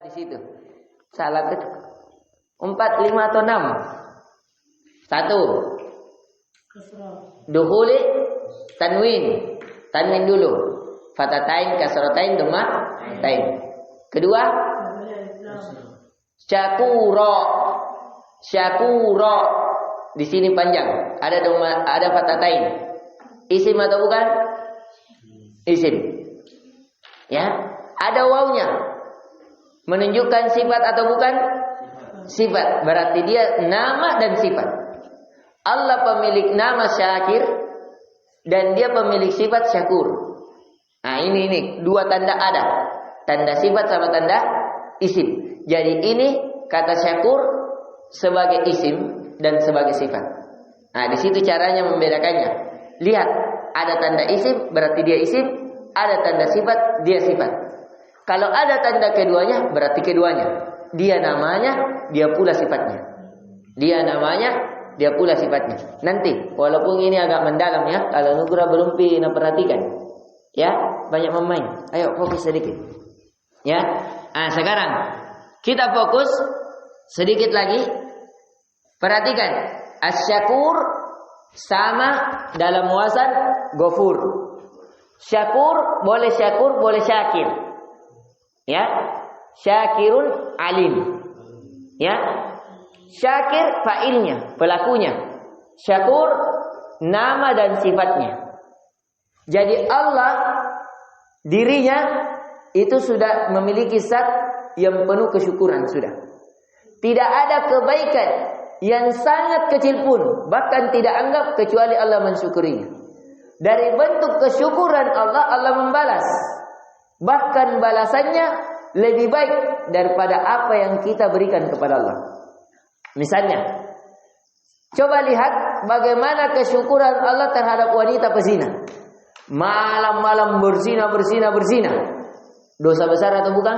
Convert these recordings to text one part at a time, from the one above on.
Di situ. Salah ke 4, 5 atau 6. 1. Dukhuli tanwin. Tanwin dulu. Fatatain, kasratain, dhammatain. Kedua, syakura. Syakura. Di sini panjang. Ada fatatain. Isim atau bukan? Isim. Ya, ada wawnya. Menunjukkan sifat atau bukan? Sifat. Berarti dia nama dan sifat. Allah pemilik nama Syakir dan dia pemilik sifat Syakur. Nah, ini dua tanda ada. Tanda sifat sama tanda isim. Jadi ini kata Syakur sebagai isim dan sebagai sifat. Nah, di situ caranya membedakannya. Lihat, ada tanda isim berarti dia isim, ada tanda sifat dia sifat. Kalau ada tanda keduanya, berarti keduanya. Dia namanya, dia pula sifatnya. Dia namanya, dia pula sifatnya. Nanti, walaupun ini agak mendalam ya, kalau Nugra belum pernah perhatikan. Ya, banyak memain. Ayo fokus sedikit. Ya, nah sekarang kita fokus sedikit lagi. Perhatikan, Asy-Syakur sama dalam wazan Ghafur. Syakur, boleh Syakir. Ya, Syakirun alim. Ya, Syakir fa'ilnya, pelakunya. Syakur nama dan sifatnya. Jadi Allah dirinya itu sudah memiliki zat yang penuh kesyukuran sudah. Tidak ada kebaikan yang sangat kecil pun bahkan tidak anggap kecuali Allah mensyukurinya. Dari bentuk kesyukuran Allah membalas. Bahkan balasannya lebih baik daripada apa yang kita berikan kepada Allah. Misalnya, coba lihat bagaimana kesyukuran Allah terhadap wanita pezina. Malam-malam berzina. Dosa besar atau bukan?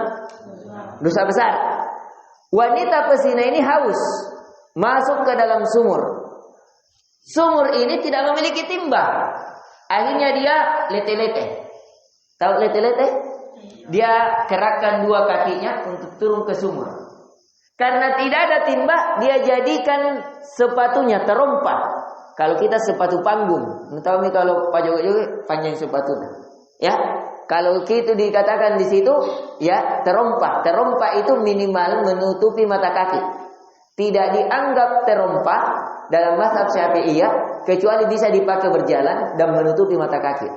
Dosa besar. Wanita pezina ini haus, masuk ke dalam sumur. Sumur ini tidak memiliki timba. Akhirnya dia lete-lete. Tahu lete-lete? Dia kerakkan dua kakinya untuk turun ke sumur. Karena tidak ada timba, dia jadikan sepatunya terompak. Kalau kita sepatu panggung, tahu nih kalau Pak Jogo panjang sepatu. Ya, kalau itu dikatakan di situ, ya terompak. Terompak itu minimal menutupi mata kaki. Tidak dianggap terompak dalam mazhab Syafi'iyah kecuali bisa dipakai berjalan dan menutupi mata kaki.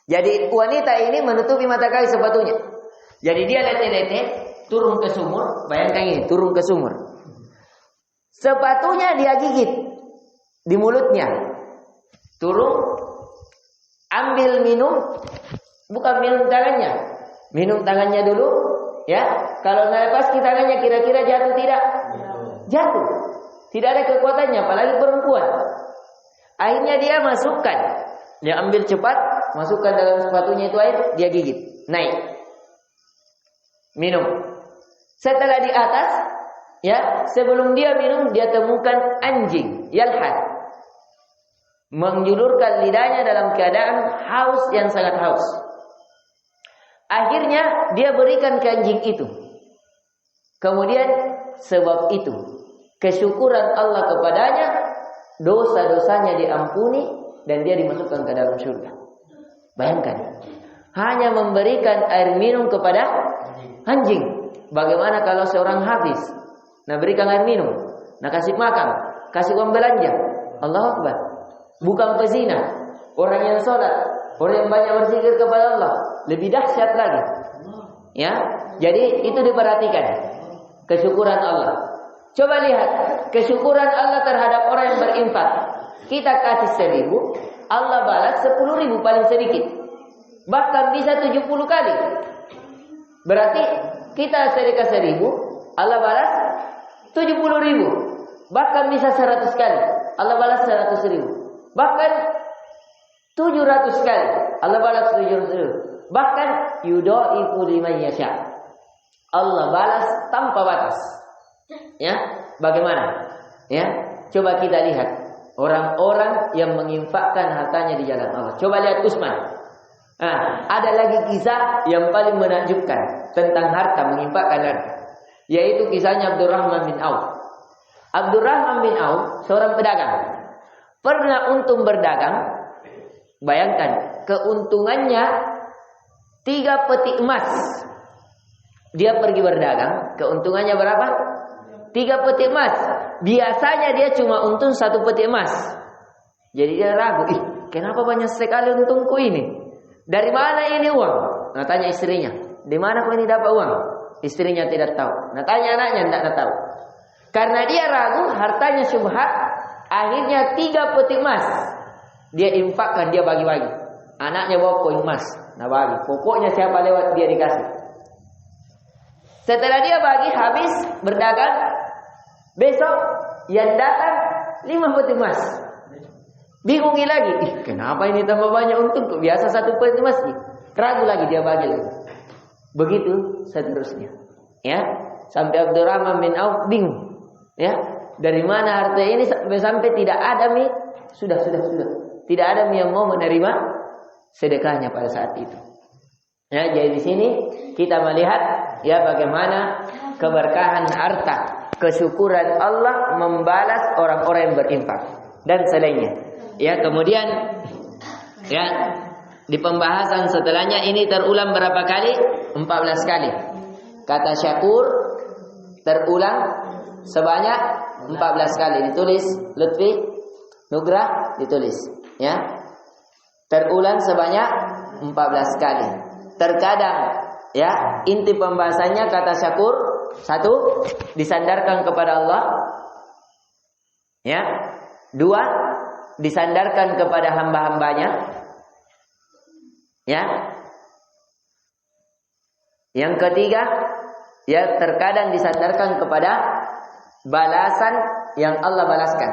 Jadi wanita ini menutupi mata kaki sepatunya. Jadi dia lete-lete turun ke sumur. Bayangkan ini, turun ke sumur. Sepatunya dia gigit di mulutnya. Turun, ambil minum, bukan minum tangannya. Minum tangannya dulu, ya. Kalau lepas tangannya kira-kira jatuh tidak? Jatuh. Tidak ada kekuatannya, apalagi perempuan. Akhirnya dia masukkan. Dia ambil cepat, masukkan dalam sepatunya itu air, dia gigit, naik, minum. Setelah di atas, ya, sebelum dia minum, dia temukan anjing, yalhad, menjulurkan lidahnya dalam keadaan haus yang sangat haus. Akhirnya dia berikan ke anjing itu. Kemudian sebab itu, kesyukuran Allah kepadanya, dosa-dosanya diampuni dan dia dimasukkan ke dalam surga. Bayangkan, hanya memberikan air minum kepada anjing. Bagaimana kalau seorang hafiz, nah berikan air minum, nah kasih makan, kasih uang belanja. Allahu Akbar. Bukan pezina, orang yang sholat, orang yang banyak berzikir kepada Allah, lebih dahsyat lagi. Ya, jadi itu diperhatikan kesyukuran Allah. Coba lihat kesyukuran Allah terhadap orang yang berinfak. Kita kasih 1.000, Allah balas 10.000 paling sedikit. Bahkan bisa 70 kali. Berarti kita sedekah 1.000, Allah balas 70.000. Bahkan bisa 100 kali. Allah balas 100.000. Bahkan 700 kali. Allah balas 700.000. Bahkan yudha'ifu liman yasha. Allah balas tanpa batas. Ya, bagaimana? Ya, coba kita lihat orang-orang yang menginfakkan hartanya di jalan Allah. Coba lihat Utsman Ada lagi kisah yang paling menakjubkan tentang harta, menginfakkan harta, yaitu kisahnya Abdurrahman bin Auf. Abdurrahman bin Auf seorang pedagang. Pernah untung berdagang. Bayangkan, keuntungannya 3 peti emas. Dia pergi berdagang, keuntungannya berapa? 3 peti emas. Biasanya dia cuma untung 1 peti emas. Jadi dia ragu, kenapa banyak sekali untungku ini? Dari mana ini uang? Nah, tanya istrinya, di mana kau ini dapat uang? Istrinya tidak tahu. Nah, tanya anaknya, tidak tahu. Karena dia ragu, hartanya syubhat. Akhirnya 3 peti emas dia infakkan, dia bagi-bagi. Anaknya bawa koin emas, nah bagi. Pokoknya siapa lewat dia dikasih. Setelah dia bagi habis berdagang, besok yang datang 5 peti emas. Bingung lagi, kenapa ini tambah banyak untung? Kok biasa 1 peti emas? Ragu lagi, dia bagi lagi. Begitu seterusnya. Ya, sampai Abdurrahman bin Auf bingung. Ya, dari mana harta ini sampai tidak ada sudah. Tidak ada yang mau menerima sedekahnya pada saat itu. Ya, jadi di sini kita melihat ya bagaimana keberkahan harta, kesyukuran Allah membalas orang-orang yang berinfak dan selainnya. Ya, kemudian ya di pembahasan setelahnya ini terulang berapa kali? 14 kali. Kata syakur terulang sebanyak 14 kali. Ditulis Lutfi Nugrah, ditulis ya. Terulang sebanyak 14 kali. Terkadang ya inti pembahasannya kata syakur 1 disandarkan kepada Allah. Ya. 2 disandarkan kepada hamba-hambanya. Ya. Yang ketiga ya terkadang disandarkan kepada balasan yang Allah balaskan.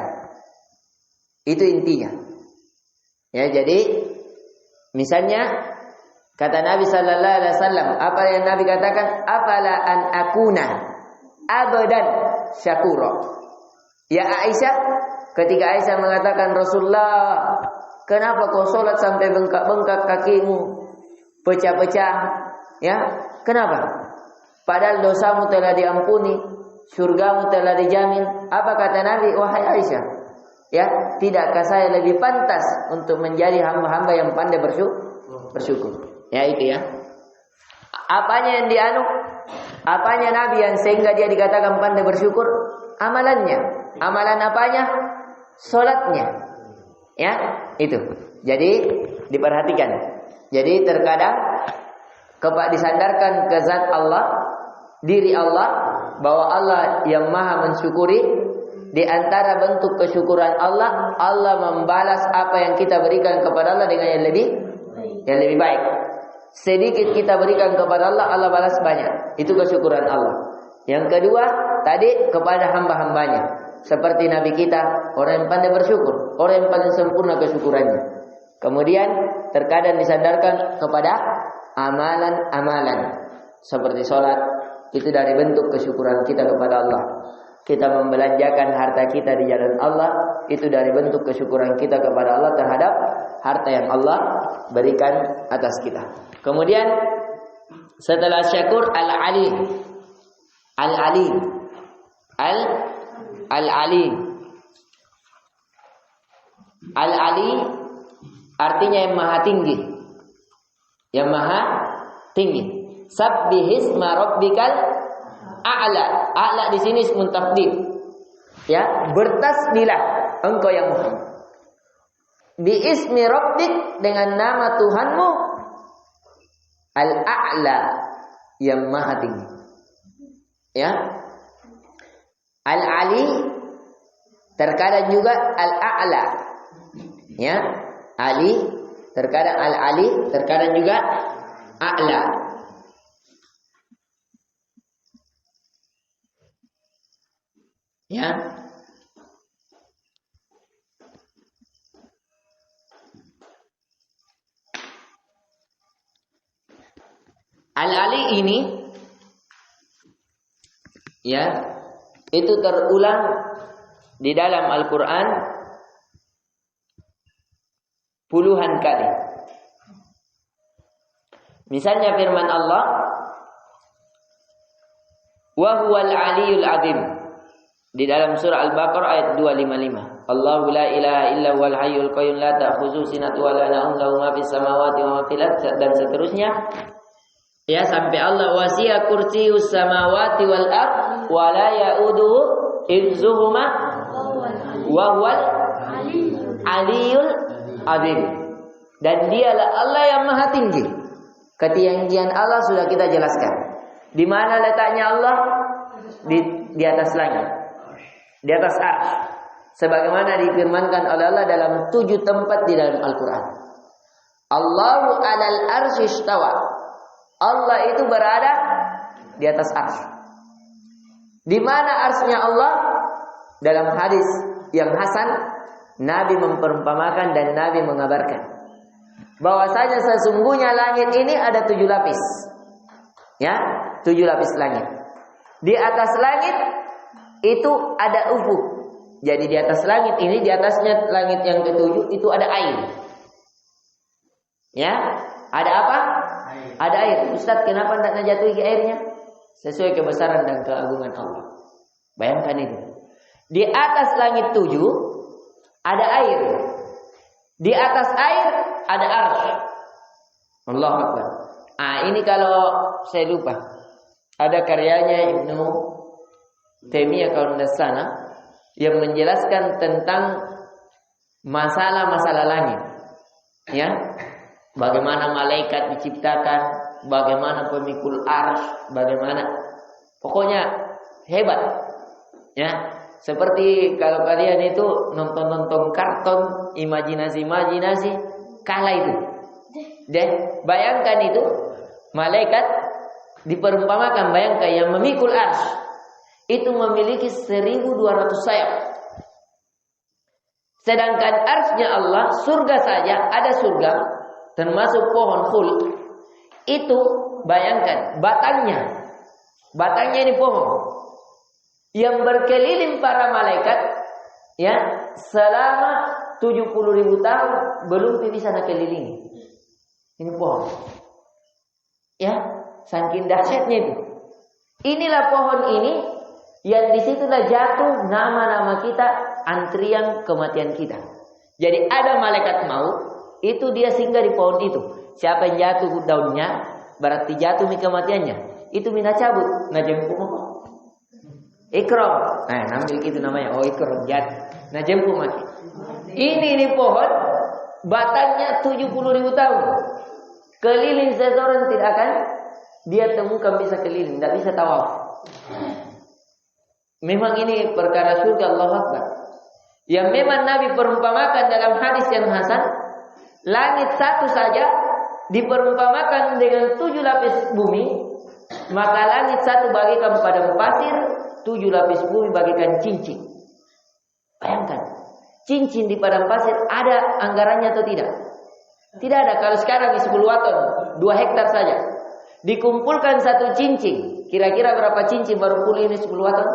Itu intinya. Ya, jadi misalnya kata Nabi sallallahu alaihi wasallam, apa yang Nabi katakan? Afala an akuna abadan syakura. Ya Aisyah, ketika Aisyah mengatakan, Rasulullah, kenapa kau sholat sampai bengkak-bengkak kakimu, pecah-pecah? Ya, kenapa? Padahal dosamu telah diampuni, surgamu telah dijamin. Apa kata Nabi? Wahai Aisyah, ya, tidakkah saya lebih pantas untuk menjadi hamba-hamba yang pandai bersyukur? Ya, itu ya. Apanya yang dianu? Apanya Nabi yang sehingga dia dikatakan pandai bersyukur? Amalannya. Amalan apanya? Salatnya. Ya, itu. Jadi diperhatikan. Jadi terkadang disandarkan ke zat Allah, diri Allah, bahwa Allah yang maha mensyukuri. Di antara bentuk kesyukuran Allah, Allah membalas apa yang kita berikan kepada Allah dengan yang lebih baik. Sedikit kita berikan kepada Allah, Allah balas banyak. Itu kesyukuran Allah. Yang kedua, tadi kepada hamba-hambanya. Seperti Nabi kita, orang yang pandai bersyukur, orang yang paling sempurna kesyukurannya. Kemudian terkadang disandarkan kepada amalan-amalan. Seperti sholat, itu dari bentuk kesyukuran kita kepada Allah. Kita membelanjakan harta kita di jalan Allah, itu dari bentuk kesyukuran kita kepada Allah terhadap harta yang Allah berikan atas kita. Kemudian setelah syakur al-ali artinya yang maha tinggi, yang maha tinggi. Sabbihisma rabbikal a'la. A'la di sini ismun tafdhil. Ya, bertasbihlah engkau yang maha. Bi ismi rabbik, dengan nama Tuhanmu, al-a'la, yang maha tinggi. Ya. Al-ali terkadang juga al-a'la. Ya. Ali terkadang al-ali, terkadang juga a'la. Ya. Al-ali ini ya, itu terulang di dalam Al-Qur'an puluhan kali. Misalnya firman Allah, wa huwal aliyul azim. Di dalam surah Al-Baqarah ayat 255. Allahu la ilaha illa huwal hayyul qayyum la ta'khudhuhu sinatun wa la nawm lahu ma fis samawati wa ma fil ardi dan seterusnya. Ya, sampai Allah wasi'a kursiyyus samawati wal ard wa la ya'uduhu hifdzuhuma wa huwal aliyul azim. Dan dialah Allah yang maha tinggi. Ketinggian Allah sudah kita jelaskan. Di mana letaknya Allah? Di atas langit. Di atas arsy. Sebagaimana difirmankan oleh Allah dalam 7 tempat di dalam Al-Quran. Allahu 'alal arsy istawa. Allah itu berada di atas arsy. Di mana arsy-nya Allah? Dalam hadis yang hasan, Nabi memperumpamakan dan Nabi mengabarkan bahwasanya sesungguhnya langit ini ada 7 lapis. Ya, 7 lapis langit. Di atas langit itu ada ufuk. Jadi di atas langit ini, di atasnya langit yang ke-7 itu ada air. Ya, ada apa? Ada air. Ustaz, kenapa tidak ngejatuhi airnya? Sesuai kebesaran dan keagungan Allah. Bayangkan itu. Di atas langit 7 ada air. Di atas air ada arsy. Allahu Akbar. Ini kalau saya lupa. Ada karyanya Ibnu Taimiyah kalau tidak salah yang menjelaskan tentang masalah-masalah langit. Ya. Bagaimana malaikat diciptakan, bagaimana pemikul arsy, bagaimana pokoknya hebat. Ya. Seperti kalau kalian itu nonton-nonton karton, imajinasi kalah itu. Deh, bayangkan itu malaikat diperumpamakan, bayangkan yang memikul arsy itu memiliki 1200 sayap. Sedangkan arsy-nya Allah, surga saja ada surga termasuk pohon khuld. Itu bayangkan batangnya ini pohon yang berkeliling para malaikat ya selama 70.000 tahun belum bisa nak kelilingi. Ini pohon. Ya, saking dahsyatnya itu. Inilah pohon ini yang disitulah jatuh nama-nama kita, antrian kematian kita. Jadi ada malaikat maut, itu dia singgah di pohon itu. Siapa yang jatuh daunnya, berarti jatuh kematiannya. Itu mina cabut, najempu ikram. Nambil gitu namanya. Oh, ikram jatuh. Najempu mati. Ini pohon, batangnya 70.000 tahun. Keliling seseorang tidak akan dia temukan bisa keliling, tidak bisa tawaf. Memang ini perkara surga, Allahu Akbar. Yang memang Nabi perumpamakan dalam hadis yang hasan, langit satu saja diperumpamakan dengan 7 lapis bumi, maka langit satu bagikan padang pasir, 7 lapis bumi bagikan cincin. Bayangkan, cincin di padang pasir ada anggarannya atau tidak? Tidak ada. Kalau sekarang di 10 waton, 2 hektar saja dikumpulkan satu cincin, kira-kira berapa cincin baru pulih ini 10 waton?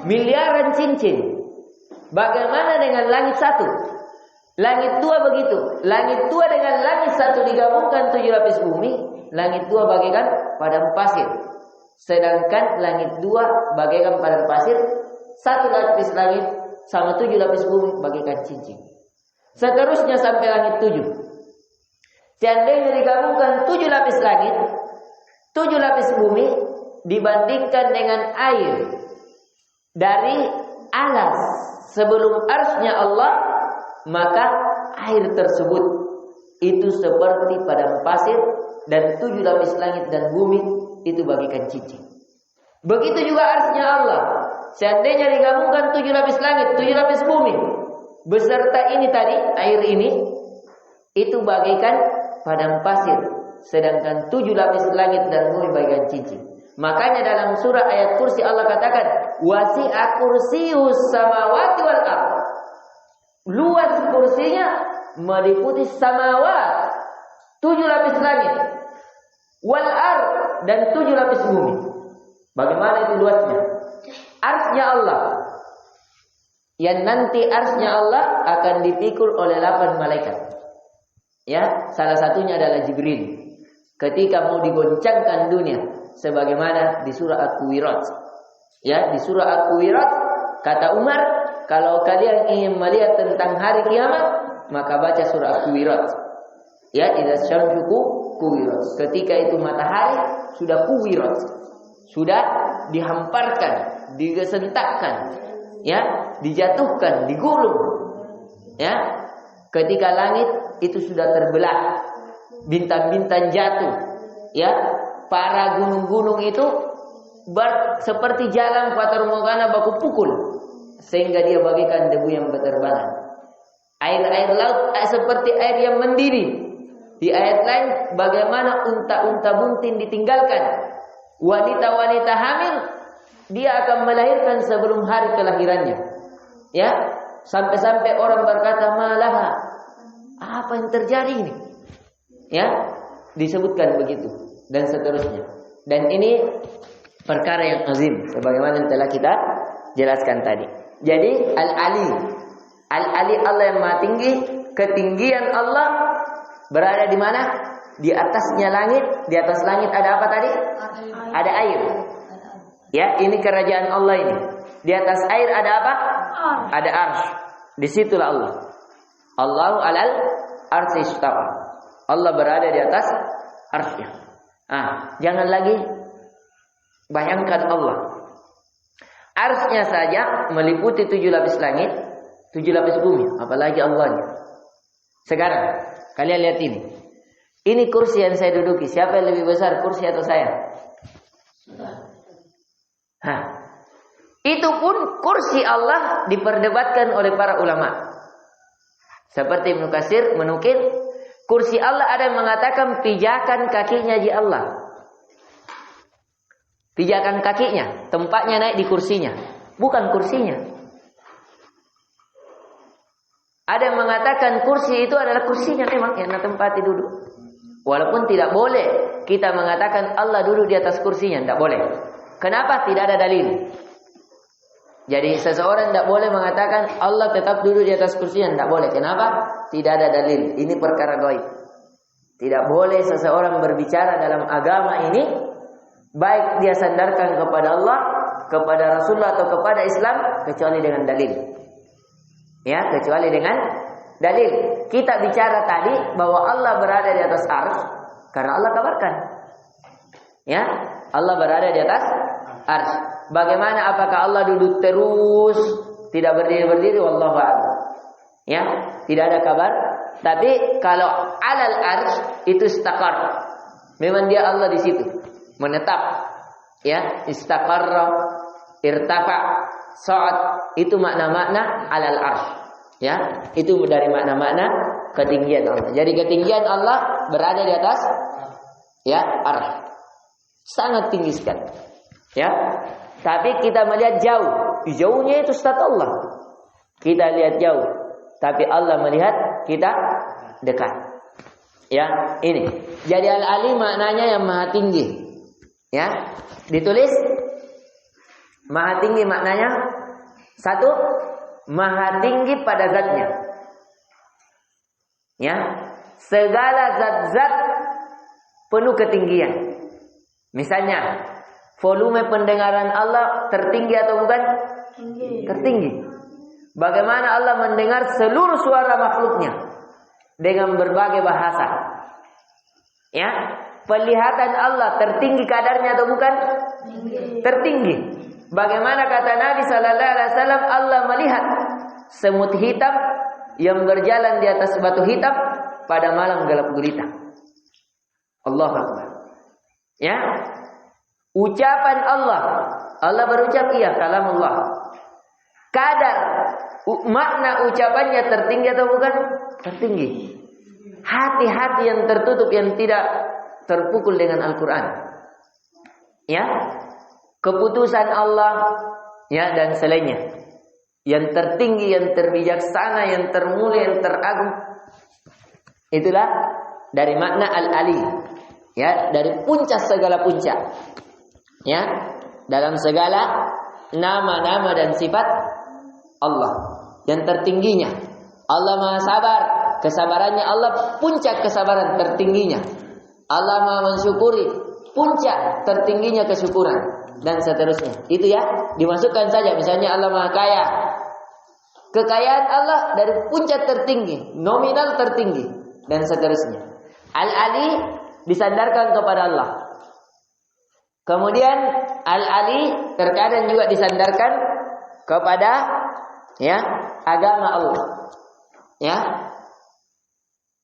Miliaran cincin. Bagaimana dengan langit satu? Langit 2 begitu. Langit 2 dengan langit satu digabungkan 7 lapis bumi, langit 2 bagaikan padang pasir. Sedangkan langit 2 bagaikan padang pasir, 1 lapis langit sama 7 lapis bumi bagaikan cincin. Seterusnya sampai langit 7. Seandainya digabungkan 7 lapis langit, 7 lapis bumi dibandingkan dengan air dari alas sebelum arsy-nya Allah, maka air tersebut itu seperti padang pasir dan 7 lapis langit dan bumi itu bagikan cincin. Begitu juga arsy-nya Allah. Seandainya digabungkan 7 lapis langit, 7 lapis bumi beserta ini tadi, air ini, itu bagaikan padang pasir. Sedangkan 7 lapis langit dan bumi bagaikan cincin. Makanya dalam surah ayat kursi Allah katakan, wasi'a kursiyyus samawati wal ardh. Luas kursinya meliputi samawat, 7 lapis langit, wal ardh dan 7 lapis bumi. Bagaimana itu luasnya? Arsy-nya Allah. Yang nanti arsy-nya Allah akan dipikul oleh 8 malaikat. Ya, salah satunya adalah Jibril. Ketika mau digoncangkan dunia, sebagaimana di surah Al-Hujurat. Ya, di surah Al-Hujurat kata Umar, kalau kalian ingin melihat tentang hari kiamat, maka baca surah Al-Hujurat. Ya, idza syamsu kuwirat. Ketika itu matahari sudah kuwirat. Sudah dihamparkan, digesentakkan, ya, dijatuhkan, digulung. Ya. Ketika langit itu sudah terbelah, bintang-bintang jatuh, ya, para gunung-gunung itu seperti jalan fatarmogana baku pukul, sehingga dia bagikan debu yang berterbangan. Air-air laut seperti air yang mendidih. Di ayat lain bagaimana unta-unta bunting ditinggalkan. Wanita-wanita hamil dia akan melahirkan sebelum hari kelahirannya. Ya, sampai-sampai orang berkata, "Malaha, apa yang terjadi ini?" Ya, disebutkan begitu dan seterusnya. Dan ini perkara yang azim sebagaimana yang telah kita jelaskan tadi. Jadi Al-Ali, Al-Ali Allah yang Maha Tinggi, ketinggian Allah berada di mana? Di atasnya langit. Di atas langit ada apa tadi? Ada air. Ya, ini kerajaan Allah ini. Di atas air ada apa? Ada arsy. Disitulah Allah. Allahu alal arsy istawa. Allah berada di atas arsy. Jangan lagi bayangkan Allah. Arsy-nya saja meliputi 7 lapis langit, 7 lapis bumi, apalagi Allahnya. Sekarang kalian lihat ini. Ini kursi yang saya duduki. Siapa yang lebih besar, kursi atau saya? Itu pun kursi Allah diperdebatkan oleh para ulama. Seperti Ibnu Katsir menukil, kursi Allah ada yang mengatakan pijakan kakinya di Allah. Pijakan kakinya, tempatnya naik di kursinya, bukan kursinya. Ada yang mengatakan kursi itu adalah kursinya memang yang tempat duduk. Walaupun tidak boleh kita mengatakan Allah duduk di atas kursinya, tidak boleh. Kenapa? Tidak ada dalil. Jadi seseorang tidak boleh mengatakan Allah tetap duduk di atas kursinya, tidak boleh. Kenapa? Tidak ada dalil. Ini perkara gaib. Tidak boleh seseorang berbicara dalam agama ini, baik dia sandarkan kepada Allah, kepada Rasulullah atau kepada Islam, kecuali dengan dalil. Ya, kecuali dengan dalil. Kita bicara tadi bahwa Allah berada di atas arsy karena Allah kabarkan. Ya, Allah berada di atas arsy. Bagaimana, apakah Allah duduk terus tidak berdiri-berdiri? Wallahu a'lam. Ya, tidak ada kabar. Tapi kalau alal arsy itu istaqar. Memang dia Allah di situ, menetap. Ya, istaqarra, irtafa, sa'ad, itu makna-makna alal arsy. Ya, itu dari makna-makna ketinggian Allah. Jadi ketinggian Allah berada di atas, ya, arsy. Sangat tinggi sekali. Ya. Tapi kita melihat jauh. Jauhnya itu stat Allah. Kita lihat jauh. Tapi Allah melihat kita dekat. Ya, ini. Jadi Al-Ali maknanya yang maha tinggi. Ya. Ditulis maha tinggi maknanya satu, maha tinggi pada zatnya. Ya. Segala zat-zat penuh ketinggian. Misalnya volume pendengaran Allah tertinggi atau bukan? Tertinggi. Bagaimana Allah mendengar seluruh suara makhluknya dengan berbagai bahasa. Ya, penglihatan Allah tertinggi kadarnya atau bukan? Tertinggi. Bagaimana kata Nabi sallallahu alaihi wasallam, Allah melihat semut hitam yang berjalan di atas batu hitam pada malam gelap gulita. Allahu Akbar. Ya. Ucapan Allah. Allah berucap, iya, kalamullah. Kadar makna ucapannya tertinggi atau bukan? Tertinggi. Hati-hati yang tertutup, yang tidak terpukul dengan Al-Quran. Ya. Keputusan Allah, ya, dan selainnya. Yang tertinggi, yang terbijaksana, yang termulia, yang teragung. Itulah dari makna Al-Ali. Ya, dari puncak segala puncak. Ya, dalam segala nama-nama dan sifat Allah yang tertingginya. Allah Maha Sabar, kesabarannya Allah puncak kesabaran tertingginya. Allah Maha mensyukuri puncak tertingginya kesyukuran dan seterusnya. Itu ya, dimasukkan saja misalnya Allah Maha Kaya. Kekayaan Allah dari puncak tertinggi, nominal tertinggi dan seterusnya. Al-Ali disandarkan kepada Allah. Kemudian Al-Ali terkadang juga disandarkan kepada ya agama Allah. Ya.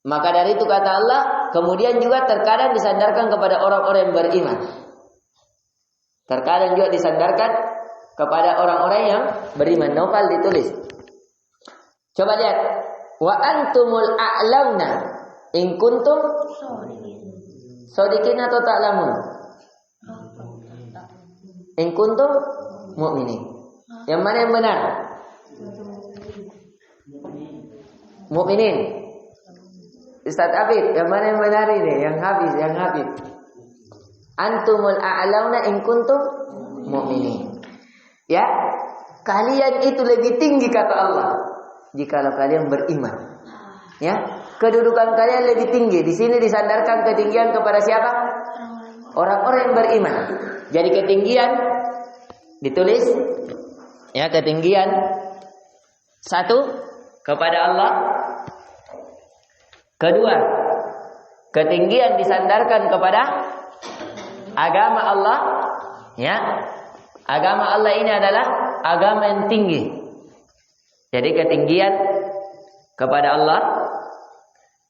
Maka dari itu kata Allah, kemudian juga terkadang disandarkan kepada orang-orang yang beriman. Terkadang juga disandarkan kepada orang-orang yang beriman. Nopal ditulis. Coba lihat. Wa antumul a'launa in kuntum shodiqin atau ta'lamun. In kuntum mu'minin. Yang mana yang benar? Mu'minin. Ustaz Abid, yang mana yang benar ini? Yang habis. Antumul a'launa in kuntum mu'minin. Ya, kalian itu lebih tinggi kata Allah jikalau kalian beriman. Ya, kedudukan kalian lebih tinggi. Di sini disandarkan ketinggian kepada siapa? Orang-orang yang beriman. Jadi ketinggian ditulis ya, ketinggian satu kepada Allah. Kedua, ketinggian disandarkan kepada agama Allah. Ya, agama Allah ini adalah agama yang tinggi. Jadi ketinggian kepada Allah,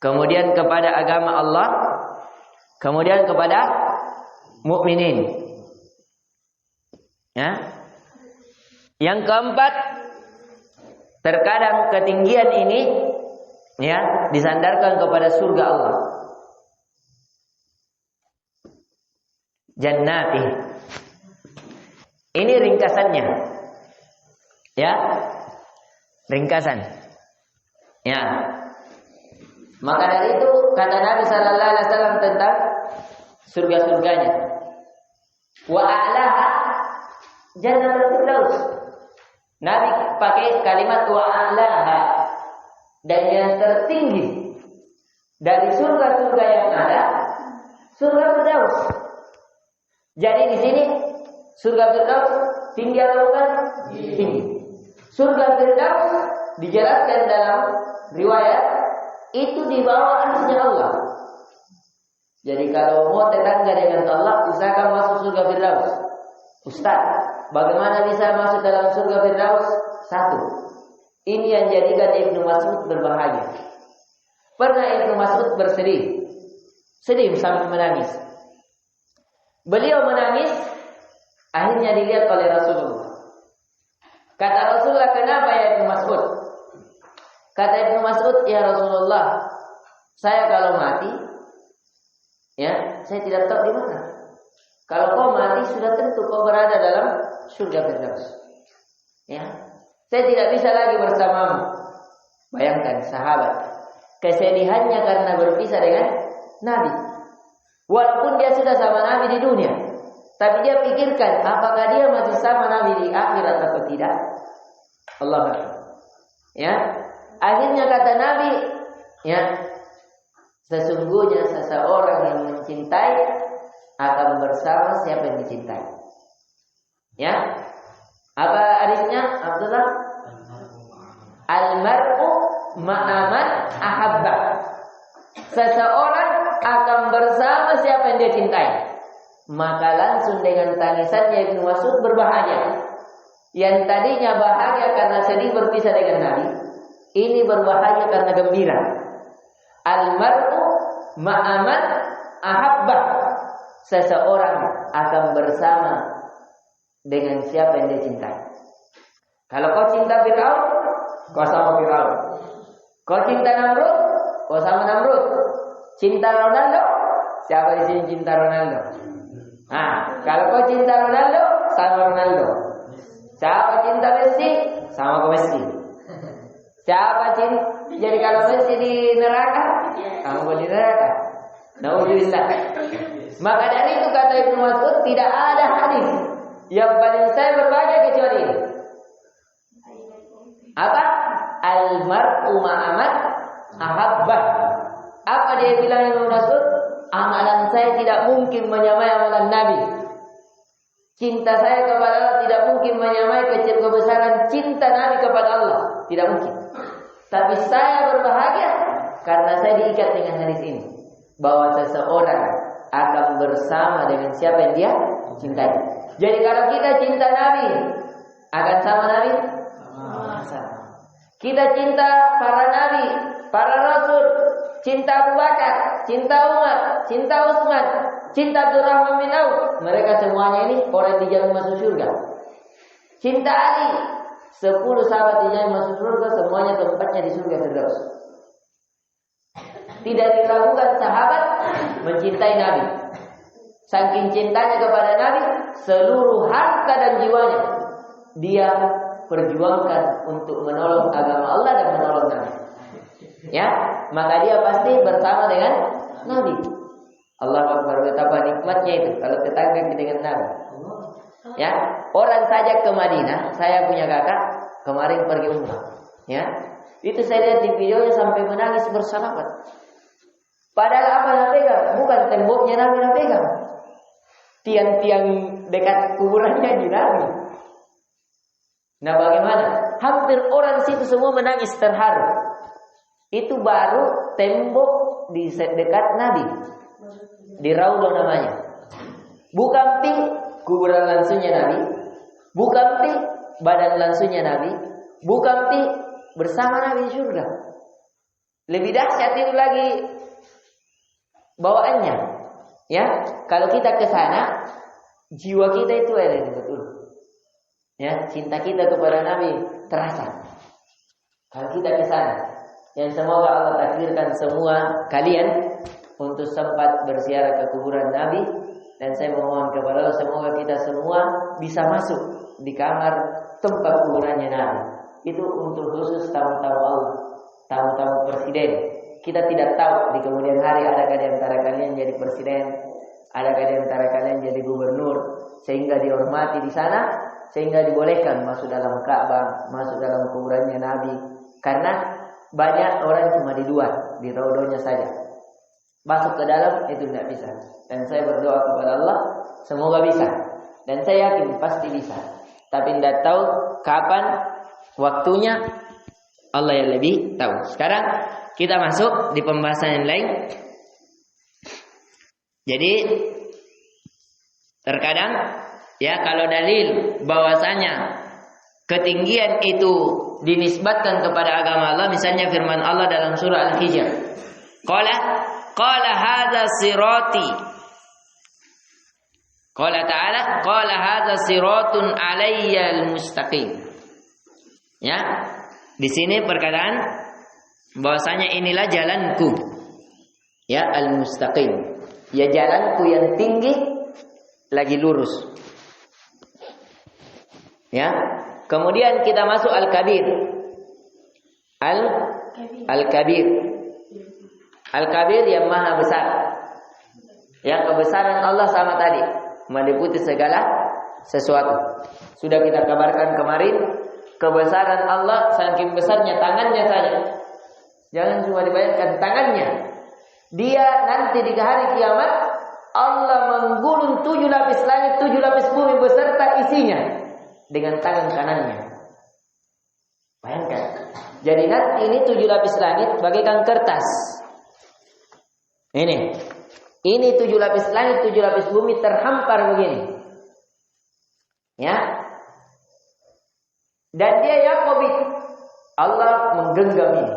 kemudian kepada agama Allah, kemudian kepada mukminin. Ya. Yang keempat, terkadang ketinggian ini ya disandarkan kepada surga Allah. Jannati. Ini ringkasannya. Ya. Ringkasan. Ya. Maka dari itu kata Nabi sallallahu alaihi wasallam tentang surga-surganya. Wa a'laha jannatul firdaus. Nabi pakai kalimat wa a'laha, dan yang tertinggi dari surga-surga yang ada surga firdaus. Jadi di sini surga firdaus tinggi atau bukan? Tinggi. Surga firdaus dijelaskan dalam riwayat itu di bawah arsy Allah. Jadi kalau mau tetangga dengan Allah, usahakan masuk surga firdaus. Ustaz, bagaimana bisa masuk dalam surga firdaus? Satu, ini yang jadikan Ibnu Mas'ud berbahagia. Pernah Ibnu Mas'ud bersedih, sedih sampai menangis. Beliau menangis, akhirnya dilihat oleh Rasulullah. Kata Rasulullah, kenapa ya Ibnu Mas'ud? Kata Ibnu Mas'ud, ya Rasulullah, saya kalau mati, ya, saya tidak tahu di mana. Kalau kau mati, sudah tentu kau berada dalam surga firdaus. Ya, saya tidak bisa lagi bersamamu. Bayangkan sahabat, kesedihannya karena berpisah dengan Nabi. Walaupun dia sudah sama Nabi di dunia, tapi dia pikirkan apakah dia masih sama Nabi di akhirat atau tidak. Allah Akbar. Ya, akhirnya kata Nabi, ya, sesungguhnya seseorang yang mencintai akan bersama siapa yang dicintai. Ya, apa hadisnya Abdullah? Al-mar'u ma'aman ahabba. Seseorang akan bersama siapa yang dia cintai. Maka langsung dengan tangisannya Ibnu Mas'ud berbahagia. Yang tadinya bahagia karena sedih berpisah dengan Nabi, ini berbahagia karena gembira. Al-mar'u ma'aman ahabba. Seseorang akan bersama dengan siapa yang dia cintai. Kalau kau cinta Fir'aun, kau sama Fir'aun. Kau cinta Namrud, kau sama Namrud. Cinta Ronaldo, siapa di sini cinta Ronaldo? Nah, kalau kau cinta Ronaldo, sama Ronaldo. Siapa cinta Messi, sama kau Messi. Siapa cinta? Jadi kalau Messi di neraka, kamu di neraka. Nauzubillah. Maka dari itu kata Ibnu Mas'ud, tidak ada hadis yang paling saya berbahagia kecuali ini. Apa? Al-mar'u ma'aman ahabbah. Apa dia bilang Imam Rasul? Amalan saya tidak mungkin menyamai amalan Nabi. Cinta saya kepada Allah tidak mungkin menyamai kebesaran cinta Nabi kepada Allah. Tidak mungkin. Tapi saya berbahagia karena saya diikat dengan hadis ini. Bahwa seseorang akan bersama dengan siapa yang dia cintai. Jadi kalau kita cinta Nabi, akan sama Nabi? Sama. Kita cinta para Nabi, para Rasul, cinta Abu Bakar, cinta Umar, cinta Utsman, cinta Abdurrahman bin Auf. Mereka semuanya ini orang dijamin masuk surga. Cinta Ali, 10 sahabat dijamin masuk surga, semuanya tempatnya di surga Firdaus. Tidak diragukan sahabat mencintai Nabi. Saking cintanya kepada Nabi, seluruh harta dan jiwanya dia perjuangkan untuk menolong agama Allah dan menolong Nabi. Ya, maka dia pasti bersama dengan Nabi. Allah Akbar, betapa nikmatnya itu kalau tetangga dengan Nabi. Ya, orang saja ke Madinah, saya punya kakak kemarin pergi umrah. Ya, itu saya lihat di videonya sampai menangis bersalamat. Padahal apa yang pegang? Bukan temboknya Nabi yang pegang. Tiang-tiang dekat kuburannya di Nabi. Nah bagaimana? Hampir orang situ semua menangis terharu. Itu baru tembok di dekat Nabi. Di Raudhah namanya. Bukan pi kuburan langsungnya Nabi. Bukan pi badan langsungnya Nabi. Bukan pi bersama Nabi di surga. Lebih dahsyat itu lagi bawaannya. Ya, kalau kita ke sana, jiwa kita itu ada betul. Ya, cinta kita kepada Nabi terasa. Kalau kita ke sana, yang semoga Allah takdirkan semua kalian untuk sempat berziarah ke kuburan Nabi, dan saya memohon kepada Allah semoga kita semua bisa masuk di kamar tempat kuburannya Nabi. Itu untuk khusus tamu-tamu Allah, tamu-tamu presiden. Kita tidak tahu di kemudian hari adakah di antara kalian jadi presiden, adakah di antara kalian jadi gubernur, sehingga dihormati di sana, sehingga dibolehkan masuk dalam Ka'bah, masuk dalam kuburannya Nabi. Karena banyak orang cuma di luar, di raudhahnya saja. Masuk ke dalam itu tidak bisa. Dan saya berdoa kepada Allah semoga bisa. Dan saya yakin pasti bisa. Tapi tidak tahu kapan waktunya, Allah yang lebih tahu. Sekarang kita masuk di pembahasan yang lain. Jadi terkadang ya kalau dalil bahwasanya ketinggian itu dinisbatkan kepada agama Allah, misalnya firman Allah dalam surah Al-Hijr. Qala hadza sirati. Qala ta'ala qala hadza siratun alayyal mustaqim. Ya. Di sini perkataan bahwasanya inilah jalanku. Ya, al-mustaqim. Ya jalanku yang tinggi lagi lurus. Ya. Kemudian kita masuk al-kabir. Al-kabir. Al-kabir yang maha besar. Ya, kebesaran Allah sama tadi, meliputi segala sesuatu. Sudah kita kabarkan kemarin, kebesaran Allah saking besarnya tangannya saja. Jangan cuma dibayangkan tangannya. Dia nanti di hari kiamat Allah menggulung 7 lapis langit, 7 lapis bumi beserta isinya dengan tangan kanannya. Bayangkan. Jadi nanti ini 7 lapis langit bagaikan kertas. Ini 7 lapis langit, 7 lapis bumi terhampar begini. Ya. Dan dia Yakobit. Allah menggenggam ini.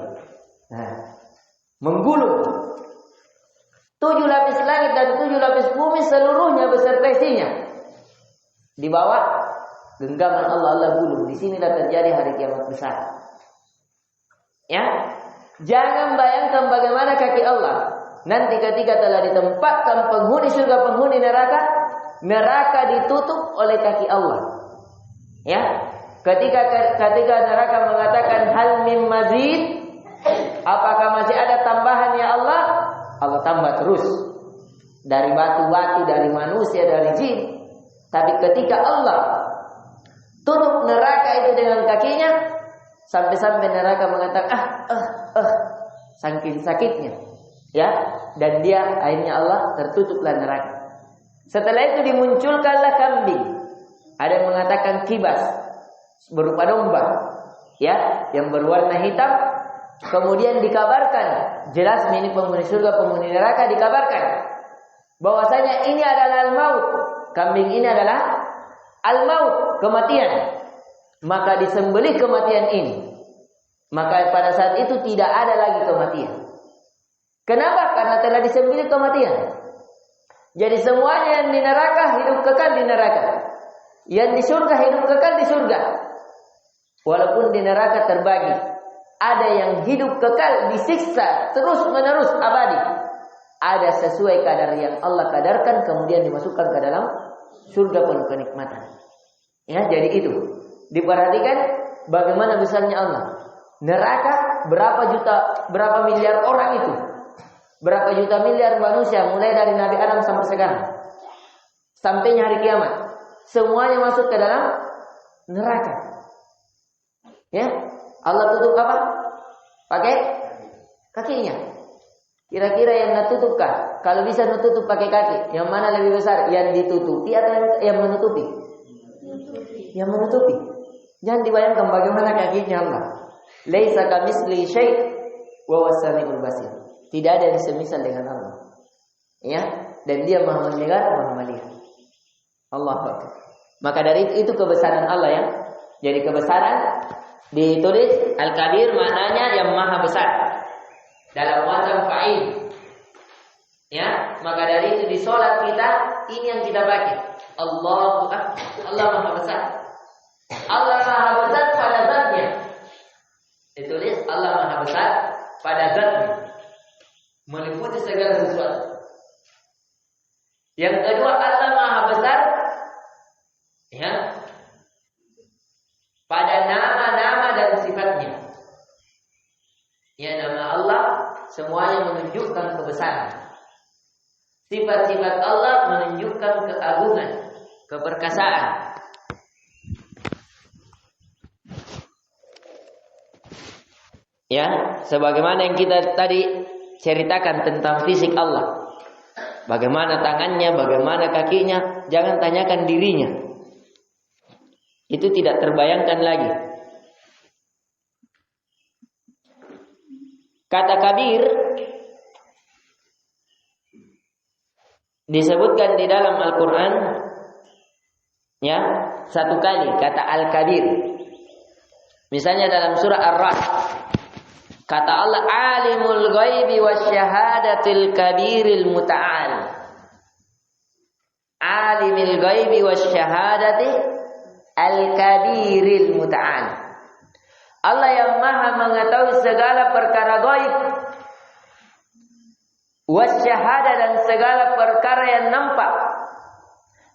Nah, menggulung 7 lapis langit dan 7 lapis bumi seluruhnya beserta isinya di bawah genggaman Allah gulung. Di sinilah terjadi hari kiamat besar. Ya, jangan bayangkan bagaimana kaki Allah nanti ketika telah ditempatkan penghuni surga, penghuni neraka, neraka ditutup oleh kaki Allah. Ya, ketika neraka mengatakan hal mim mazid, apakah masih ada tambahan ya Allah? Allah tambah terus. Dari batu-batu, dari manusia, dari jin. Tapi ketika Allah tutup neraka itu dengan kakinya, sampai-sampai neraka mengatakan, saking sakitnya. Ya, dan dia akhirnya Allah tertutuplah neraka. Setelah itu dimunculkanlah kambing. Ada yang mengatakan kibas berupa domba, ya, yang berwarna hitam. Kemudian dikabarkan, jelas ini penghuni surga, penghuni neraka, dikabarkan bahwasanya ini adalah al-maut. Kambing ini adalah al-maut, kematian. Maka disembelih kematian ini. Maka pada saat itu tidak ada lagi kematian. Kenapa? Karena telah disembelih kematian. Jadi semuanya yang di neraka hidup kekal di neraka. Yang di surga hidup kekal di surga. Walaupun di neraka terbagi. Ada yang hidup kekal disiksa terus menerus abadi. Ada sesuai kadar yang Allah kadarkan kemudian dimasukkan ke dalam surga penuh kenikmatan. Ya, jadi itu. Diperhatikan bagaimana besarnya Allah. Neraka berapa miliar orang itu? Berapa juta miliar manusia mulai dari Nabi Adam sampai sekarang. Sampainya hari kiamat. Semuanya masuk ke dalam neraka. Ya, Allah tutup apa? Pakai kakinya. Kira-kira yang ditutupkan, kalau bisa ditutup pakai kaki, yang mana lebih besar? Yang ditutupi atau yang menutupi? Yang menutupi. Jangan dibayangkan bagaimana kakinya Allah. Laisa kamitsli syai' wa huwas samiul basir. Tidak ada yang semisal dengan Allah. Ya, dan Dia Maha mendengar, Maha melihat. Allahu Akbar. Maka dari itu kebesaran Allah ya. Jadi kebesaran ditulis Al-Kabir maknanya yang Maha besar. Dalam wazan fa'il. Ya, maka dari itu di salat kita ini yang kita pakai. Allahu Akbar. Allah Maha besar. Allah Maha besar pada zatnya. Ditulis Allah Maha besar pada zatnya. Meliputi segala sesuatu. Yang kedua, Allah Maha besar ya, pada nama-nama dan sifatnya. Ya, nama Allah semuanya menunjukkan kebesaran. Sifat-sifat Allah menunjukkan keagungan, keperkasaan. Ya, sebagaimana yang kita tadi ceritakan tentang fisik Allah. Bagaimana tangannya, bagaimana kakinya, jangan tanyakan dirinya. Itu tidak terbayangkan lagi. Kata kabir disebutkan di dalam Al-Quran ya, satu kali kata Al-Kabir. Misalnya dalam surah Ar-Ra'd. Kata Allah, alimul ghaibi wasyahadatil kabiril muta'al. Alimul ghaibi wasyahadati al-kabiril muta'al. Allah yang Maha mengetahui segala perkara gaib, wasyahadah dan segala perkara yang nampak.